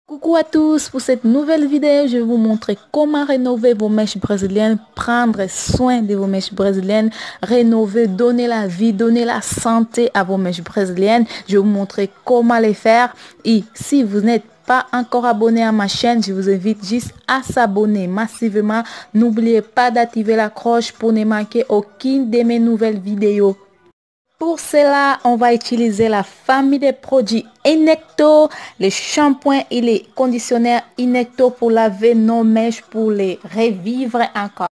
Coucou à tous, pour cette nouvelle vidéo, je vais vous montrer comment rénover vos mèches brésiliennes, prendre soin de vos mèches brésiliennes, rénover, donner la vie, donner la santé à vos mèches brésiliennes. Je vais vous montrer comment les faire et si vous n'êtes pas encore abonné à ma chaîne, je vous invite juste à s'abonner massivement. N'oubliez pas d'activer la cloche pour ne manquer aucune de mes nouvelles vidéos. Pour cela, on va utiliser la famille des produits Inecto, les shampoings et les conditionneurs Inecto pour laver nos mèches, pour les revivre encore.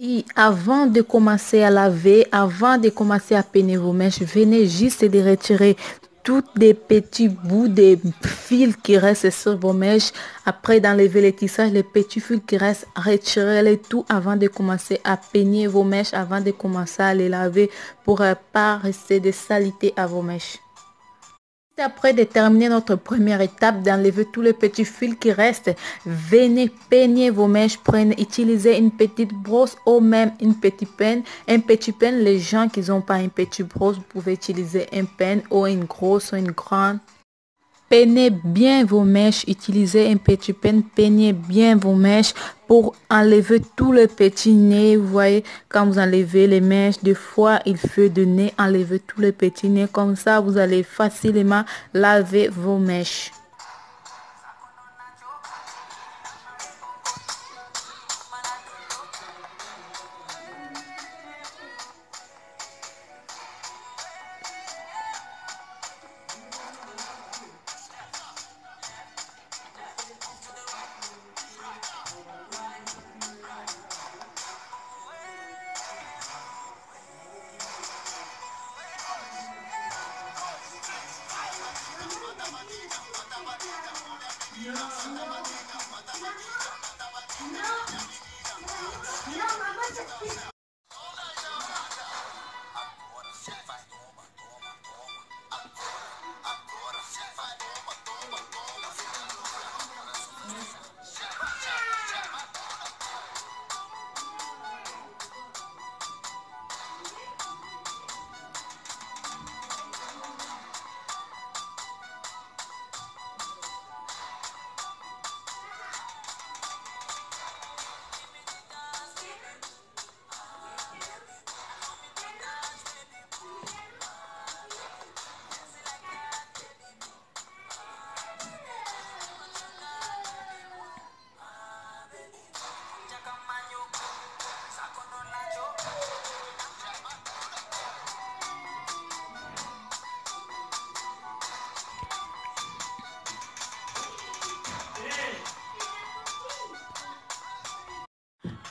Et avant de commencer à laver, avant de commencer à peigner vos mèches, venez juste de retirer tous les petits bouts de fils qui restent sur vos mèches. Après d'enlever les tissages, les petits fils qui restent, retirez-les tout avant de commencer à peigner vos mèches, avant de commencer à les laver pour pas rester de saleté à vos mèches. Après de terminer notre première étape d'enlever tous les petits fils qui restent, venez peigner vos mèches, utilisez une petite brosse ou même une petite penne. Un petit penne, les gens qui n'ont pas une petite brosse, vous pouvez utiliser une penne ou une grosse ou une grande. Peignez bien vos mèches, utilisez un petit peigne, peignez bien vos mèches pour enlever tous les petits nez. Vous voyez, quand vous enlevez les mèches, des fois il faut de nez, enlever tous les petits nez. Comme ça, vous allez facilement laver vos mèches.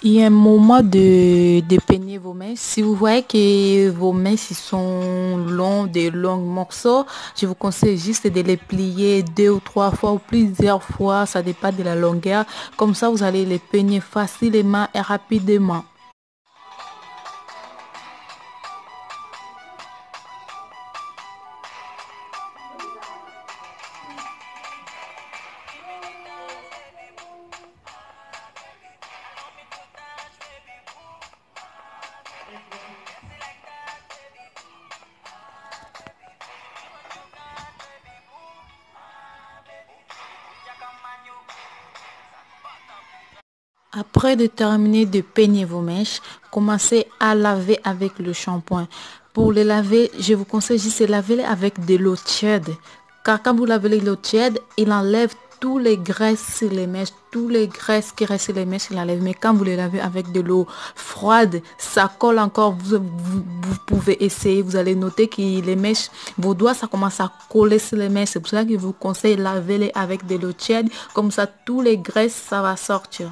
Il y a un moment de peigner vos mèches. Si vous voyez que vos mèches sont longs, des longs morceaux, je vous conseille juste de les plier 2 ou 3 fois ou plusieurs fois. Ça dépend de la longueur. Comme ça, vous allez les peigner facilement et rapidement. Après de terminer de peigner vos mèches, commencez à laver avec le shampoing. Pour les laver, je vous conseille juste de laver avec de l'eau tiède. Car quand vous lavez l'eau tiède, il enlève tous les graisses sur les mèches, tous les graisses qui restent sur les mèches, il enlève. Mais quand vous les lavez avec de l'eau froide, ça colle encore. Vous pouvez essayer, vous allez noter que les mèches, vos doigts, ça commence à coller sur les mèches. C'est pour cela que je vous conseille de laver avec de l'eau tiède. Comme ça, tous les graisses, ça va sortir.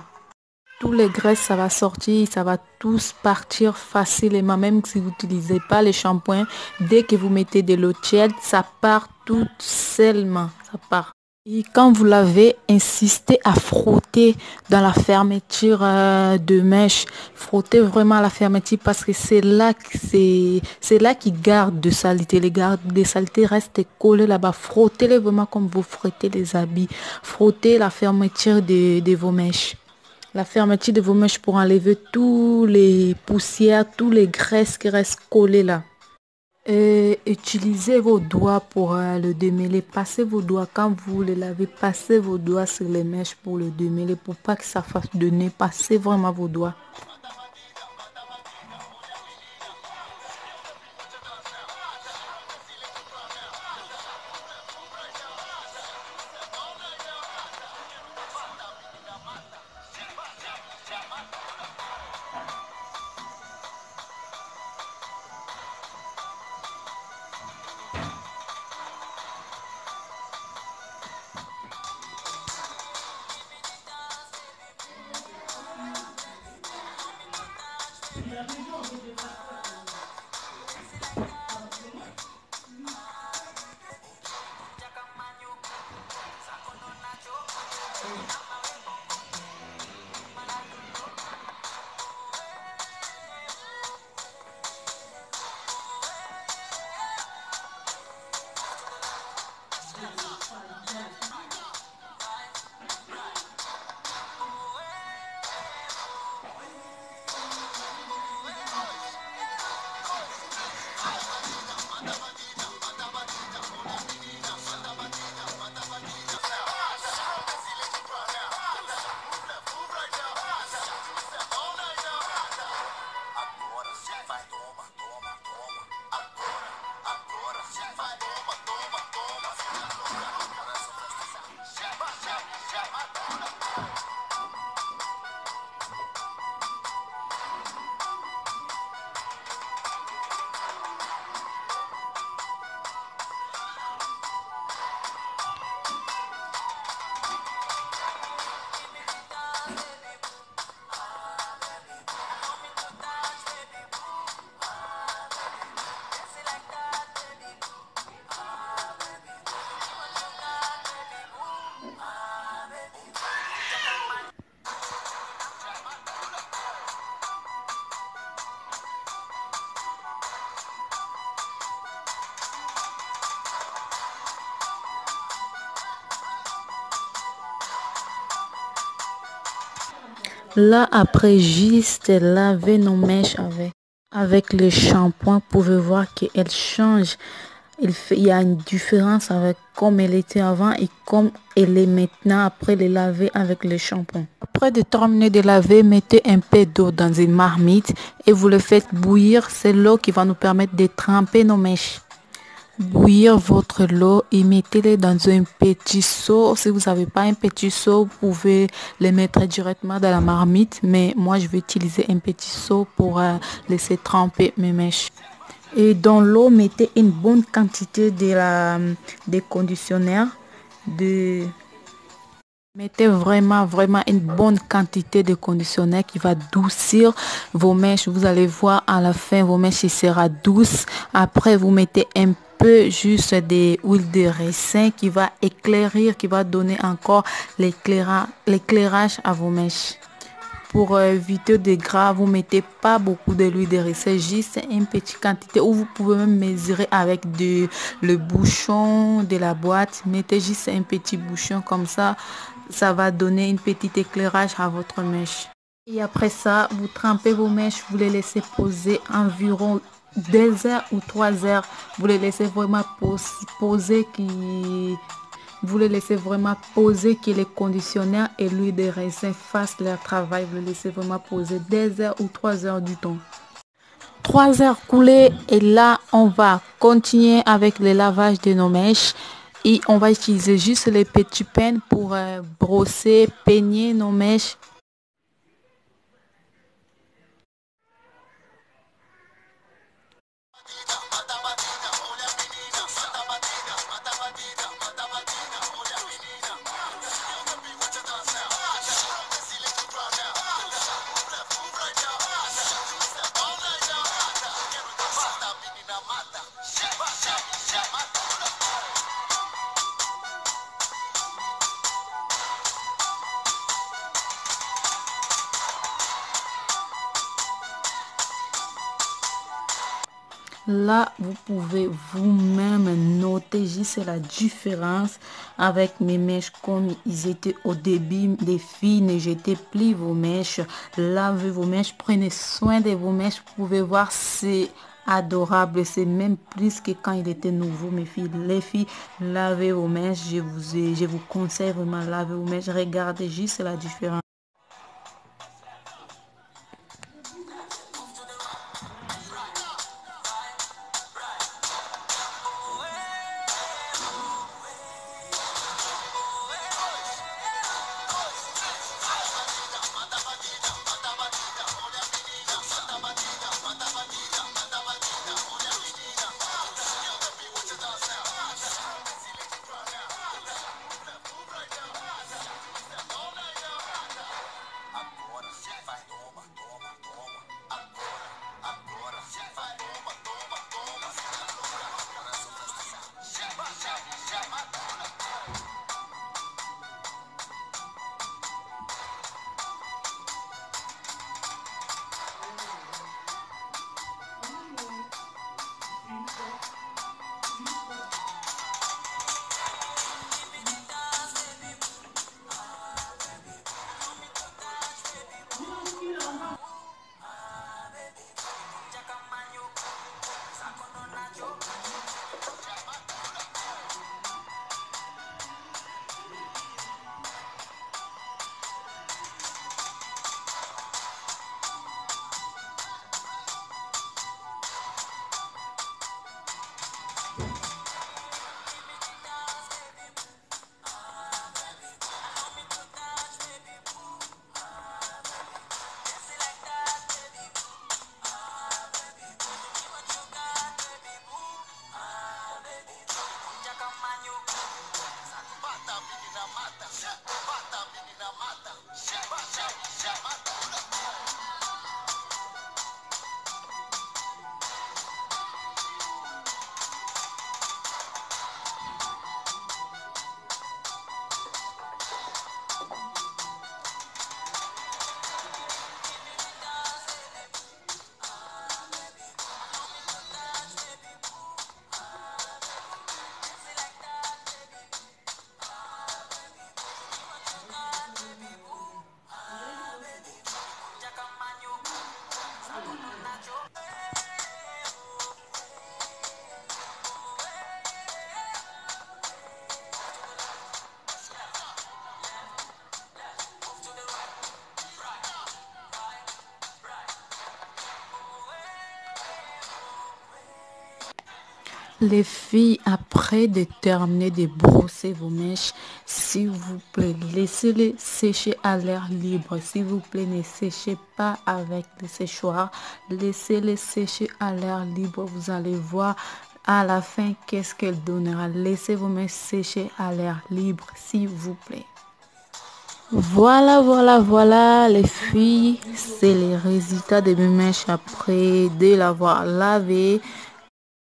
Tous les graisses, ça va sortir, ça va tous partir facilement. Même si vous n'utilisez pas les shampoings, dès que vous mettez de l'eau tiède, ça part tout seulement. Ça part. Et quand vous lavez, insistez à frotter dans la fermeture de mèche. Frottez vraiment la fermeture parce que c'est là qui garde de saleté. Les saletés restent collées là-bas. Frottez-les vraiment comme vous frottez les habits. Frottez la fermeture de vos mèches. La fermeture de vos mèches pour enlever tous les poussières, tous les graisses qui restent collées là. Et utilisez vos doigts pour le démêler. Passez vos doigts quand vous le lavez. Passez vos doigts sur les mèches pour le démêler. Pour pas que ça fasse de nez. Passez vraiment vos doigts. Là, après, juste laver nos mèches avec le shampoing, vous pouvez voir qu'elle change. Il y a une différence avec comme elle était avant et comme elle est maintenant après les laver avec le shampoing. Après de terminer de laver, mettez un peu d'eau dans une marmite et vous le faites bouillir. C'est l'eau qui va nous permettre de tremper nos mèches. Bouillir votre eau et mettez-les dans un petit seau. Si vous n'avez pas un petit seau, vous pouvez les mettre directement dans la marmite. Mais moi, je vais utiliser un petit seau pour laisser tremper mes mèches. Et dans l'eau, mettez une bonne quantité de conditionnaire. Mettez vraiment une bonne quantité de conditionnaire qui va doucir vos mèches. Vous allez voir à la fin, vos mèches sera douce. Après, vous mettez un peu juste des huiles de ricin qui va éclairir, qui va donner encore l'éclairage à vos mèches. Pour éviter des gras, vous mettez pas beaucoup de l'huile de ricin, juste une petite quantité ou vous pouvez même mesurer avec le bouchon de la boîte. Mettez juste un petit bouchon comme ça va donner une petite éclairage à votre mèche. Et après ça, vous trempez vos mèches, vous les laissez poser environ 2 heures ou 3 heures. Vous les laissez vraiment poser vous les laissez vraiment poser que les conditionneurs et l'huile de raisin fassent leur travail. Vous les laissez vraiment poser 2 heures ou 3 heures du temps. 3 heures coulées et là, on va continuer avec le lavage de nos mèches. Et on va utiliser juste les petits peines pour brosser, peigner nos mèches. Là, vous pouvez vous-même noter juste la différence avec mes mèches comme ils étaient au début. Les filles, ne jetez plus vos mèches, lavez vos mèches, prenez soin de vos mèches. Vous pouvez voir, c'est adorable, c'est même plus que quand il était nouveau. Mes filles, les filles, lavez vos mèches, je vous conseille vraiment, lavez vos mèches, regardez juste la différence. Les filles, après de terminer de brosser vos mèches, s'il vous plaît, laissez-les sécher à l'air libre. S'il vous plaît, ne séchez pas avec le séchoir. Laissez-les sécher à l'air libre. Vous allez voir à la fin qu'est-ce qu'elle donnera. Laissez vos mèches sécher à l'air libre, s'il vous plaît. Voilà, les filles, c'est les résultats de mes mèches après de l'avoir lavé.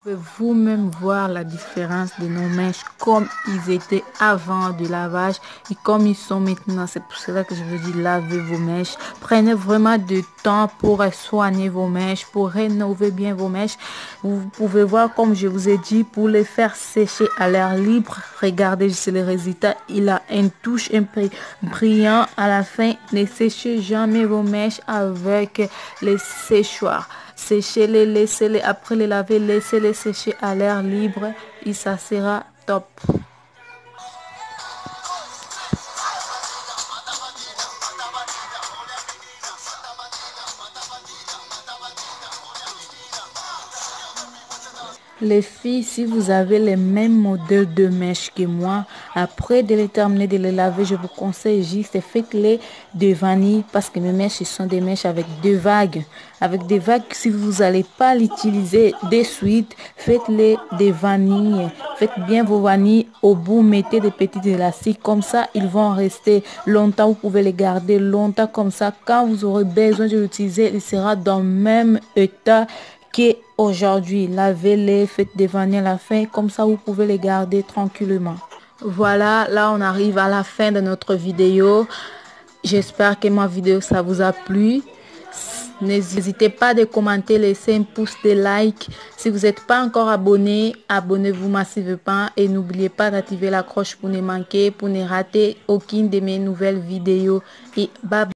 Vous pouvez vous-même voir la différence de nos mèches comme ils étaient avant du lavage et comme ils sont maintenant. C'est pour cela que je vous dis lavez vos mèches. Prenez vraiment du temps pour soigner vos mèches, pour rénover bien vos mèches. Vous pouvez voir comme je vous ai dit pour les faire sécher à l'air libre. Regardez juste les résultats. Il a une touche un peu brillant à la fin. Ne séchez jamais vos mèches avec les séchoirs. Séchez-les, laissez-les, après les laver, laissez-les sécher à l'air libre et ça sera top. Les filles, si vous avez les mêmes modèles de mèches que moi, après de les terminer de les laver, je vous conseille juste faites-les de vanille parce que mes mèches, ce sont des mèches avec deux vagues. Avec des vagues, si vous n'allez pas l'utiliser de suite, faites-les de vanille. Faites bien vos vanilles. Au bout, mettez des petits élastiques. Comme ça, ils vont rester longtemps. Vous pouvez les garder longtemps comme ça. Quand vous aurez besoin de l'utiliser, il sera dans le même état qu'aujourd'hui. Lavez-les, faites des vanilles à la fin, comme ça vous pouvez les garder tranquillement. Voilà, là on arrive à la fin de notre vidéo. J'espère que ma vidéo ça vous a plu. N'hésitez pas de commenter, laisser un pouce de like. Si vous n'êtes pas encore abonné, abonnez-vous massivement et n'oubliez pas d'activer la cloche pour ne manquer, pour ne rater aucune de mes nouvelles vidéos. Et bye bye.